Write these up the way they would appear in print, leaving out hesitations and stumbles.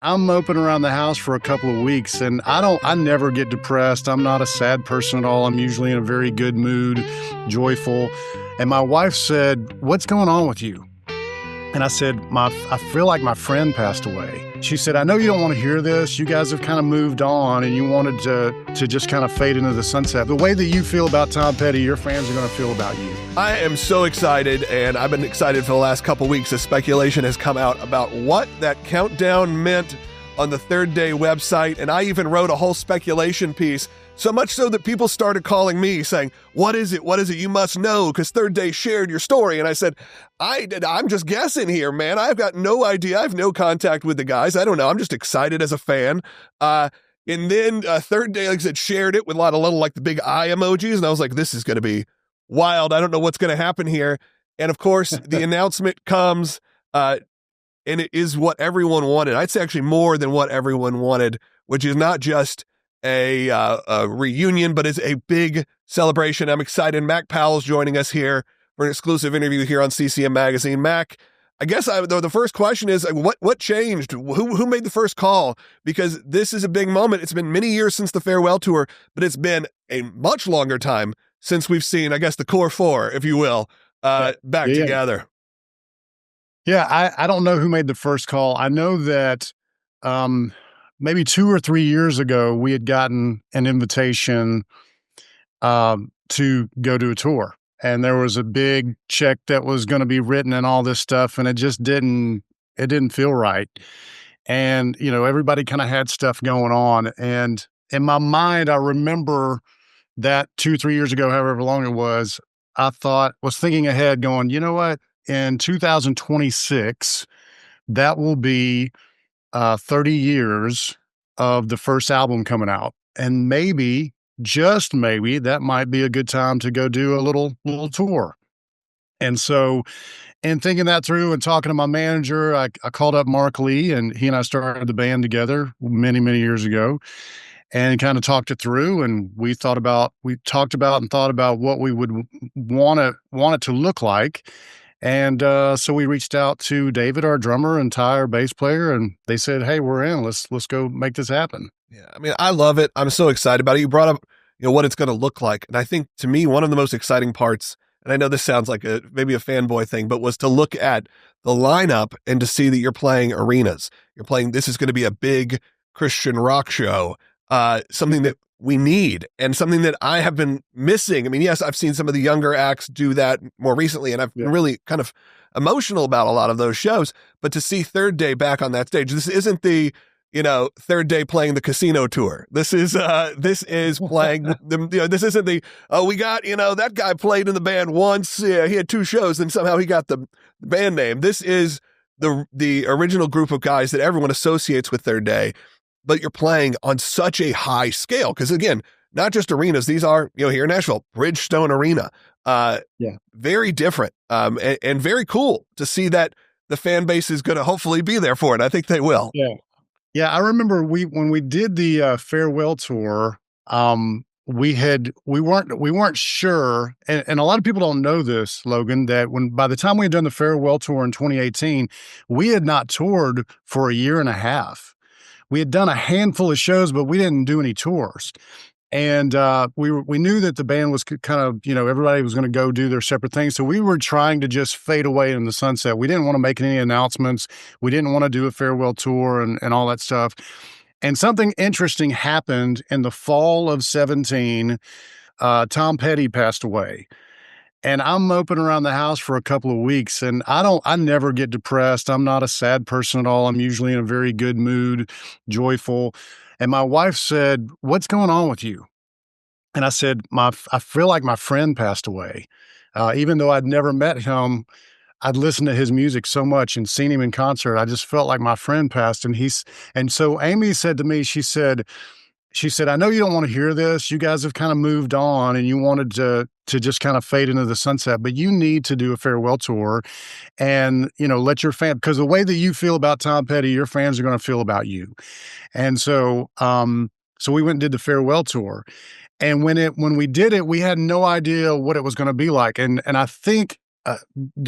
I'm moping around the house for a couple of weeks and I never get depressed. I'm not a sad person at all. I'm usually in a very good mood, joyful. And my wife said, "What's going on with you?" And I said, I feel like my friend passed away." She said, "I know you don't want to hear this. You guys have kind of moved on and you wanted to just kind of fade into the sunset. The way that you feel about Tom Petty, your fans are going to feel about you." I am so excited, and I've been excited for the last couple weeks as speculation has come out about what that countdown meant on the Third Day website, and I even wrote a whole speculation piece, so much so that people started calling me saying, what is it? What is it? You must know, because Third Day shared your story. And I said, I'm just guessing here, man. I've got no idea. I have no contact with the guys. I don't know. I'm just excited as a fan. And then Third Day, like I said, shared it with a lot of little, like the big eye emojis, and I was like, this is going to be wild. I don't know what's going to happen here. And of course, the announcement comes, and it is what everyone wanted. I'd say actually more than what everyone wanted, which is not just a reunion, but it's a big celebration. I'm excited. Mac Powell's joining us here for an exclusive interview here on CCM Magazine. Mac, I guess the first question is, what changed? Who made the first call? Because this is a big moment. It's been many years since the farewell tour, but it's been a much longer time since we've seen, I guess, the core four, if you will, back together. Yeah, I don't know who made the first call. I know that maybe 2 or 3 years ago, we had gotten an invitation to go do a tour. And there was a big check that was going to be written and all this stuff. And it just didn't feel right. And, everybody kind of had stuff going on. And in my mind, I remember that 2, 3 years ago, however long it was, was thinking ahead going, you know what? In 2026, that will be 30 years of the first album coming out. And maybe, just maybe, that might be a good time to go do a little tour. And so, in thinking that through and talking to my manager, I called up Mark Lee, and he and I started the band together many, many years ago, and kind of talked it through. And we talked about and thought about what we would want it to look like. And so we reached out to David, our drummer, and Ty, our bass player, and they said, "Hey, we're in. Let's go make this happen." Yeah, I mean, I love it. I'm so excited about it. You brought up, what it's going to look like, and I think to me one of the most exciting parts, and I know this sounds like maybe a fanboy thing, but was to look at the lineup and to see that you're playing arenas. You're playing. This is going to be a big Christian rock show, something that we need and something that I have been missing. I mean, yes, I've seen some of the younger acts do that more recently, and I've been really kind of emotional about a lot of those shows, but to see Third Day back on that stage, this isn't the, Third Day playing the casino tour. This is playing the, this isn't the, we got, that guy played in the band once. Yeah, he had 2 shows and somehow he got the band name. This is the original group of guys that everyone associates with Third Day, but you're playing on such a high scale. Cause again, not just arenas. These are, here in Nashville, Bridgestone Arena. Very different. And very cool to see that the fan base is going to hopefully be there for it. I think they will. Yeah. Yeah. I remember when we did the farewell tour, we weren't sure. And a lot of people don't know this, Logan, that by the time we had done the farewell tour in 2018, we had not toured for a year and a half. We had done a handful of shows, but we didn't do any tours. And we knew that the band was kind of, everybody was going to go do their separate things. So we were trying to just fade away in the sunset. We didn't want to make any announcements. We didn't want to do a farewell tour and all that stuff. And something interesting happened in the fall of 2017. Tom Petty passed away. And I'm moping around the house for a couple of weeks, and I never get depressed. I'm not a sad person at all. I'm usually in a very good mood, joyful. And my wife said, "What's going on with you?" And I said, I feel like my friend passed away. Even though I'd never met him, I'd listened to his music so much and seen him in concert. I just felt like my friend passed. And so Amy said to me, she said, "I know you don't want to hear this. You guys have kind of moved on and you wanted to just kind of fade into the sunset, but you need to do a farewell tour and, let your because the way that you feel about Tom Petty, your fans are going to feel about you." And so, so we went and did the farewell tour. And when we did it, we had no idea what it was going to be like. And I think, I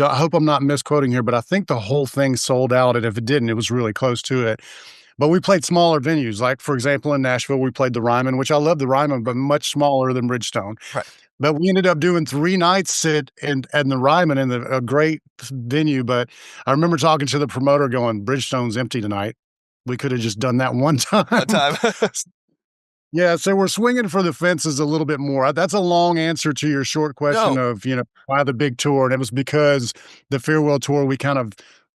hope I'm not misquoting here, but I think the whole thing sold out. And if it didn't, it was really close to it. But we played smaller venues. Like, for example, in Nashville, we played the Ryman, which I love the Ryman, but much smaller than Bridgestone. Right. But we ended up doing 3 nights at the Ryman in a great venue, but I remember talking to the promoter going, "Bridgestone's empty tonight. We could have just done that one One time." time. Yeah, so we're swinging for the fences a little bit more. That's a long answer to your short question No. of, why the big tour, and it was because the farewell tour, we kind of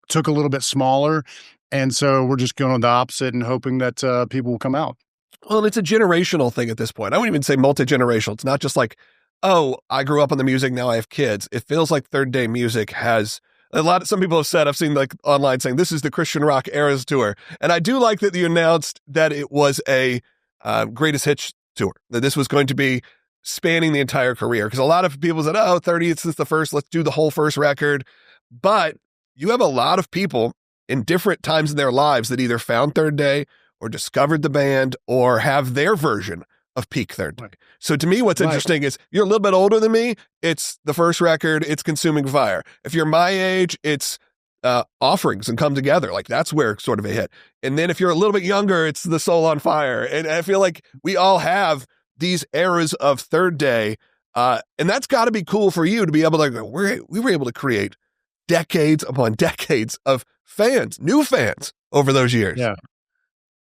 took a little bit smaller, and so we're just going the opposite and hoping that, people will come out. Well, it's a generational thing at this point. I wouldn't even say multi-generational. It's not just like, oh, I grew up on the music, now I have kids. It feels like Third Day music has some people have said, I've seen like online saying this is the Christian rock eras tour. And I do like that you announced that it was a greatest hits tour, that this was going to be spanning the entire career. Because a lot of people said, oh, 30, it's the first, let's do the whole first record. But you have a lot of people in different times in their lives that either found Third Day or discovered the band or have their version of peak Third Day. Right. So to me, what's Right. interesting is you're a little bit older than me. It's the first record. It's Consuming Fire. If you're my age, it's Offerings and Come Together. Like that's where sort of a hit. And then if you're a little bit younger, it's The Soul on Fire. And I feel like we all have these eras of Third Day. And that's got to be cool for you to be able to go, we were able to create decades upon decades of fans, new fans over those years. Yeah.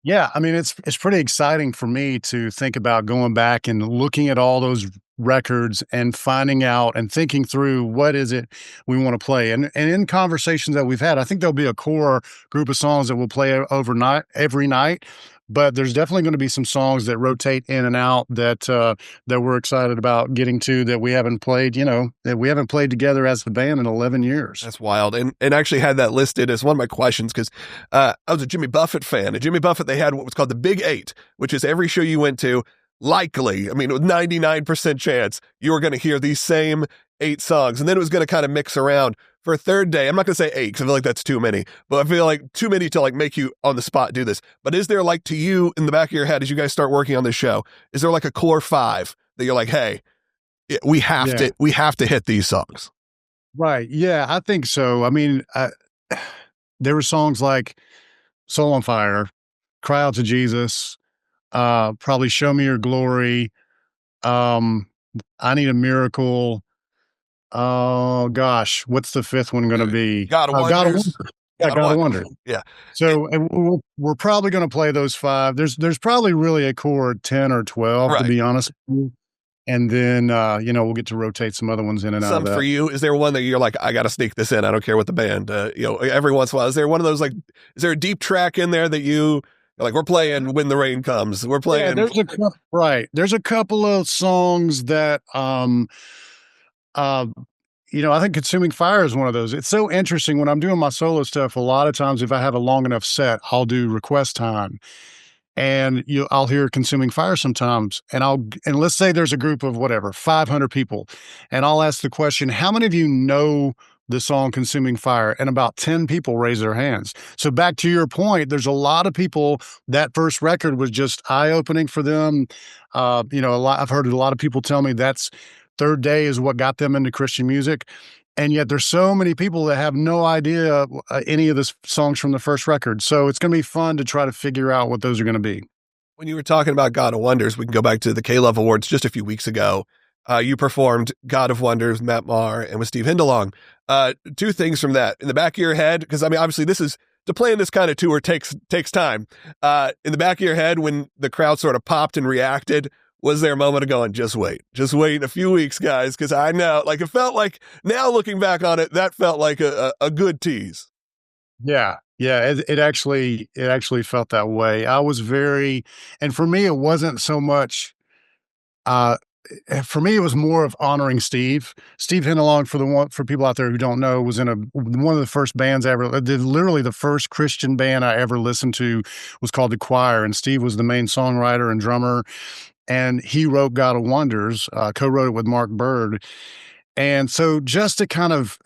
Yeah, I mean, it's pretty exciting for me to think about going back and looking at all those records and finding out and thinking through what is it we want to play. And in conversations that we've had, I think there'll be a core group of songs that we'll play overnight every night. But there's definitely going to be some songs that rotate in and out that we're excited about getting to that we haven't played, that we haven't played together as the band in 11 years. That's wild. And actually had that listed as one of my questions because I was a Jimmy Buffett fan. And Jimmy Buffett, they had what was called the Big Eight, which is every show you went to, likely, I mean, with 99% chance, you were going to hear these same 8 songs. And then it was going to kind of mix around. For Third Day, I'm not going to say 8 because I feel like that's too many, but I feel like too many to like make you on the spot do this. But is there like to you in the back of your head as you guys start working on this show, is there like a core 5 that you're like, hey, we have to hit these songs? Right. Yeah, I think so. I mean, there were songs like Soul on Fire, Cry Out to Jesus, probably Show Me Your Glory, um, I Need a Miracle. Oh gosh, what's the 5th one gonna be? God of God of Wonders. Wonder. Yeah, God of Wonder. Yeah. So, and we're probably gonna play those 5. There's probably really a core 10 or 12, to Right. be honest with you. And then, we'll get to rotate some other ones in and out of Some that. for you, is there one that you're like, I got to sneak this in? I don't care what the band, every once in a while, is there one of those, like, is there a deep track in there that you like, we're playing When the Rain Comes? We're playing. Yeah, right. There's a couple of songs that, uh, I think Consuming Fire is one of those. It's so interesting when I'm doing my solo stuff. A lot of times, if I have a long enough set, I'll do request time, and I'll hear Consuming Fire sometimes, and let's say there's a group of whatever 500 people, and I'll ask the question, "How many of you know the song Consuming Fire?" And about 10 people raise their hands. So back to your point, there's a lot of people that first record was just eye opening for them. I've heard a lot of people tell me that's Third Day is what got them into Christian music. And yet there's so many people that have no idea any of the songs from the first record. So it's going to be fun to try to figure out what those are going to be. When you were talking about God of Wonders, we can go back to the K-Love Awards just a few weeks ago. You performed God of Wonders, Matt Maher, and with Steve Hindalong. 2 things from that. In the back of your head, because I mean, obviously to plan this kind of tour takes time. In the back of your head, when the crowd sort of popped and reacted, was there a moment of going, just wait a few weeks, guys? Because I know, like, it felt like, now looking back on it, that felt like a good tease. Yeah. Yeah. It actually felt that way. I was and for me, it wasn't so much, uh, for me, it was more of honoring Steve. Steve Hindalong, for people out there who don't know, was in one of the first bands I ever did. Literally, the first Christian band I ever listened to was called The Choir, and Steve was the main songwriter and drummer. And he wrote God of Wonders, co-wrote it with Mark Bird. And so just to kind of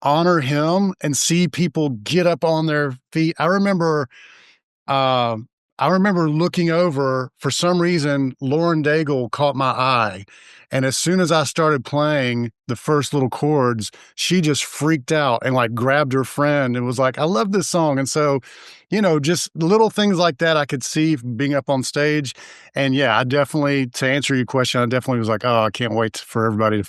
honor him and see people get up on their feet. I remember I remember looking over, for some reason, Lauren Daigle caught my eye. And as soon as I started playing the first little chords, she just freaked out and like grabbed her friend and was like, I love this song. And so, just little things like that I could see being up on stage. And yeah, I definitely, to answer your question, I definitely was like, oh, I can't wait for everybody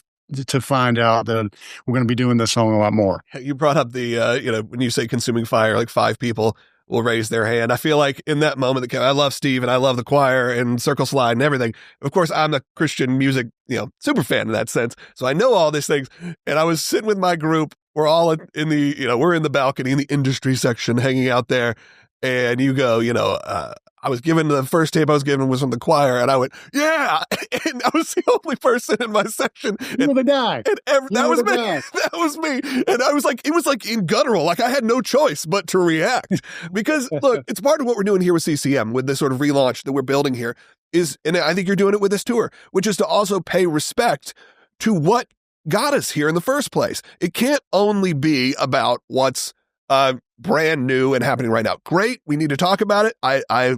to find out that we're going to be doing this song a lot more. You brought up the, when you say consuming fire, like 5 people will raise their hand. I feel like in that moment, I love Steve and I love the choir and Circle Slide and everything. Of course, I'm the Christian music, super fan in that sense. So I know all these things. And I was sitting with my group. We're all in the, we're in the balcony in the industry section hanging out there. And you go, I was given the first tape I was given was from the choir, and I went, yeah, and I was the only person in my section. You were the guy. And that was me. That was me. And I was like, it was like in guttural. Like I had no choice but to react because look, it's part of what we're doing here with CCM with this sort of relaunch that we're building here is, and I think you're doing it with this tour, which is to also pay respect to what got us here in the first place. It can't only be about what's brand new and happening right now. Great. We need to talk about it. I've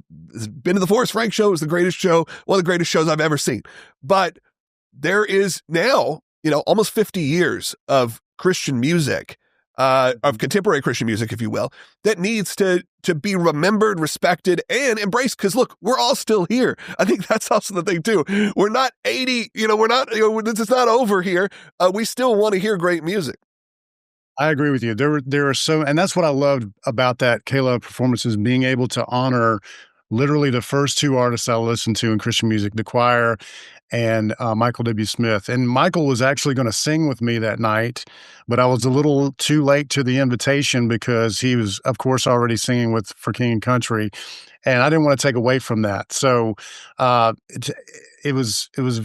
been to the Forrest Frank show. It was the greatest show, one of the greatest shows I've ever seen. But there is now, almost 50 years of Christian music, of contemporary Christian music, if you will, that needs to be remembered, respected, and embraced. Because look, we're all still here. I think that's also the thing too. We're not 80, we're not, this is not over here. We still want to hear great music. I agree with you. There are and that's what I loved about that K-Love performance is being able to honor literally the first two artists I listened to in Christian music, the choir and Michael W. Smith. And Michael was actually going to sing with me that night, but I was a little too late to the invitation because he was, of course, already singing for King and Country, and I didn't want to take away from that. So it was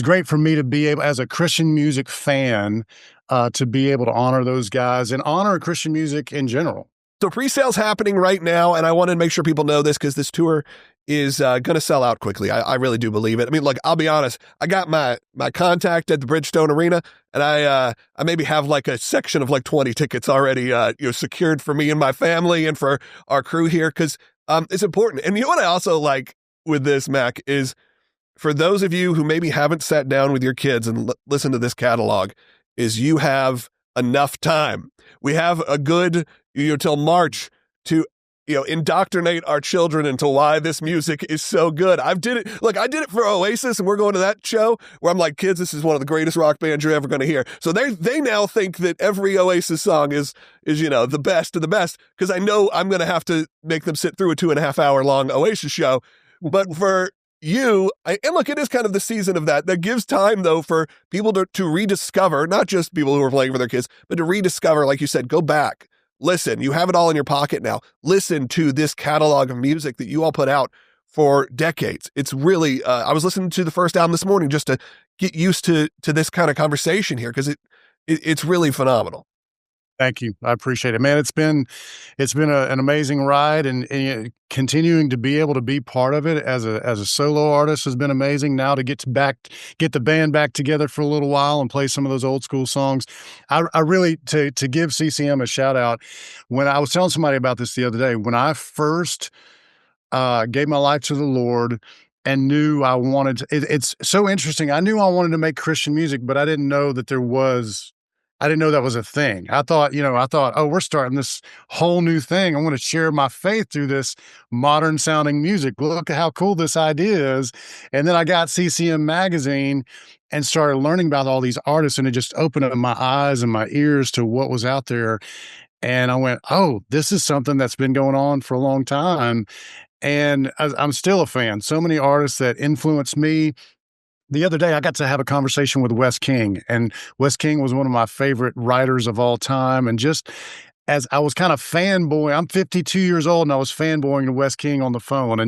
great for me to be able, as a Christian music fan, to be able to honor those guys and honor Christian music in general. So pre-sale's happening right now, and I wanted to make sure people know this because this tour is going to sell out quickly. I really do believe it. I mean, look, I'll be honest. I got my contact at the Bridgestone Arena, and I maybe have like a section of like 20 tickets already secured for me and my family and for our crew here because it's important. And you know what I also like with this, Mac, is for those of you who maybe haven't sat down with your kids and listened to this catalog, is you have enough time. We have a good, till March to, indoctrinate our children into why this music is so good. I did it for Oasis, and we're going to that show where I'm like, kids, this is one of the greatest rock bands you're ever going to hear. So they now think that every Oasis song is the best of the best because I know I'm going to have to make them sit through a 2.5 hour long Oasis show. But for and look, it is kind of the season of that gives time though for people to rediscover, not just people who are playing for their kids, but to rediscover, like you said, go back, listen, you have it all in your pocket now. Listen to this catalog of music that you all put out for decades. It's really, I was listening to the first album this morning just to get used to this kind of conversation here because it's really phenomenal. Thank you. I appreciate it, man. It's been an amazing ride, and continuing to be able to be part of it as a solo artist has been amazing. Now to get the band back together for a little while and play some of those old school songs. I really to give CCM a shout out. When I was telling somebody about this the other day, when I first gave my life to the Lord and knew I wanted to, it's so interesting. I knew I wanted to make Christian music, but I didn't know that I didn't know that was a thing. I thought, oh, we're starting this whole new thing. I want to share my faith through this modern sounding music. Look at how cool this idea is. And then I got CCM Magazine and started learning about all these artists, and it just opened up my eyes and my ears to what was out there. And I went, oh, this is something that's been going on for a long time. And I'm still a fan. So many artists that influenced me. The other day, I got to have a conversation with Wes King, and Wes King was one of my favorite writers of all time. And just as I was kind of fanboy, I'm 52 years old, and I was fanboying to Wes King on the phone,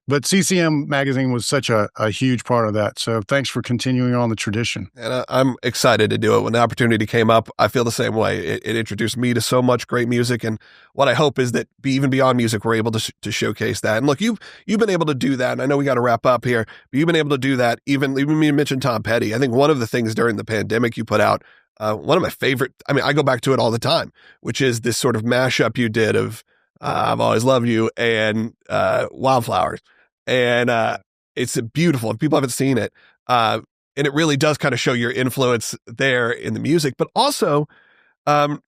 but CCM Magazine was such a huge part of that. So thanks for continuing on the tradition. And I'm excited to do it. When the opportunity came up, I feel the same way. It introduced me to so much great music. And what I hope is that even beyond music, we're able to showcase that. And look, you've been able to do that. And I know we got to wrap up here, but you've been able to do that. Even you mentioned Tom Petty. I think one of the things during the pandemic you put out, one of my favorite, I go back to it all the time, which is this sort of mashup you did of I've Always Loved You, and Wildflowers. And it's beautiful. If people haven't seen it, and it really does kind of show your influence there in the music, but also um,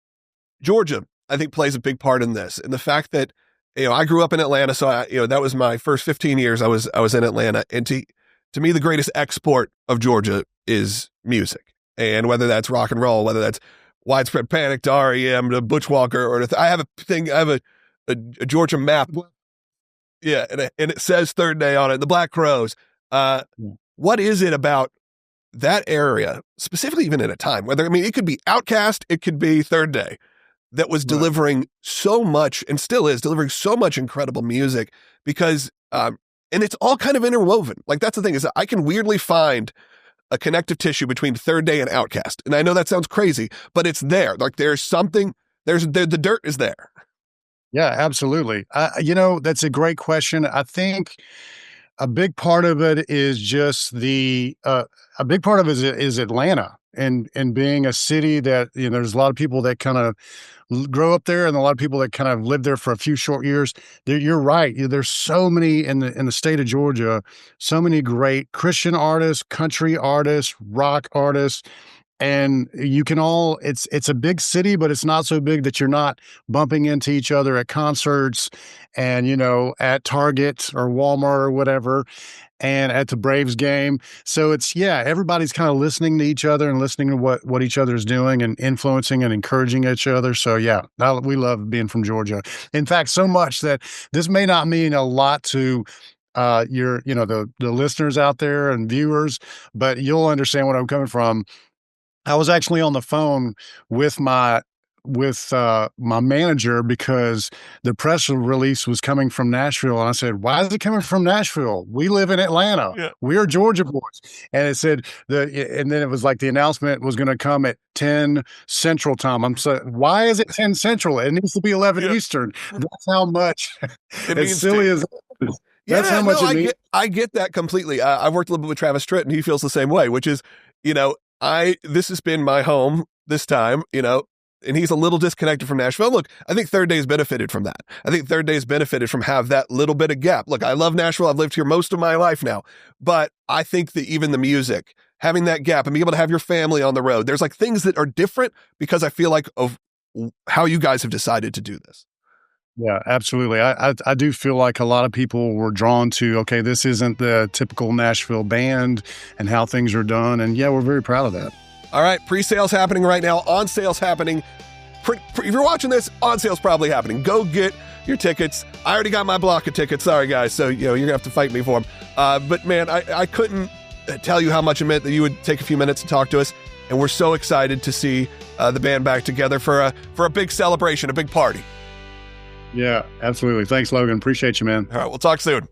Georgia, I think, plays a big part in this. And the fact that, I grew up in Atlanta, so that was my first 15 years I was in Atlanta. And to me, the greatest export of Georgia is music. And whether that's rock and roll, whether that's Widespread Panic to REM to Butch Walker, I have a Georgia map. Yeah, and it says Third Day on it, the Black Crowes. Uh, Yeah. what is it about that area, specifically even at a time, it could be Outkast, it could be Third Day, that was Right. delivering so much and still is delivering so much incredible music because, and it's all kind of interwoven. Like, that's the thing, is that I can weirdly find a connective tissue between Third Day and Outkast. And I know that sounds crazy, but it's there. Like, there's something, the dirt is there. Yeah, absolutely. That's a great question. I think a big part of it is just a big part of it is Atlanta and being a city that, there's a lot of people that kind of grow up there and a lot of people that kind of live there for a few short years. You're right. There's so many in the state of Georgia, so many great Christian artists, country artists, rock artists, and you can all it's a big city, but it's not so big that you're not bumping into each other at concerts and, at Target or Walmart or whatever, and at the Braves game. So everybody's kind of listening to each other and listening to what each other's doing and influencing and encouraging each other. So yeah, we love being from Georgia. In fact, so much that this may not mean a lot to the listeners out there and viewers, but you'll understand what I'm coming from. I was actually on the phone with my manager because the press release was coming from Nashville, and I said, "Why is it coming from Nashville? We live in Atlanta. Yeah. We are Georgia boys." And it said and then it was like the announcement was going to come at 10 Central time. I'm saying, why is it 10 Central? It needs to be 11 Eastern. That's how much, It as means silly as that's how much it means. I get that completely. I've worked a little bit with Travis Tritt, and he feels the same way, which is, this has been my home this time, and he's a little disconnected from Nashville. Look, I think Third Day's benefited from that. I think Third Day's benefited from have that little bit of gap. Look, I love Nashville. I've lived here most of my life now, but I think that even the music, having that gap and being able to have your family on the road, there's like things that are different because I feel like of how you guys have decided to do this. Yeah, absolutely. I do feel like a lot of people were drawn to, okay, this isn't the typical Nashville band and how things are done. And yeah, we're very proud of that. All right, pre-sales happening right now, on sales happening. If you're watching this, on sales probably happening. Go get your tickets. I already got my block of tickets. Sorry, guys. So, you're going to have to fight me for them. But man, I couldn't tell you how much it meant that you would take a few minutes to talk to us. And we're so excited to see the band back together for a big celebration, a big party. Yeah, absolutely. Thanks, Logan. Appreciate you, man. All right, we'll talk soon.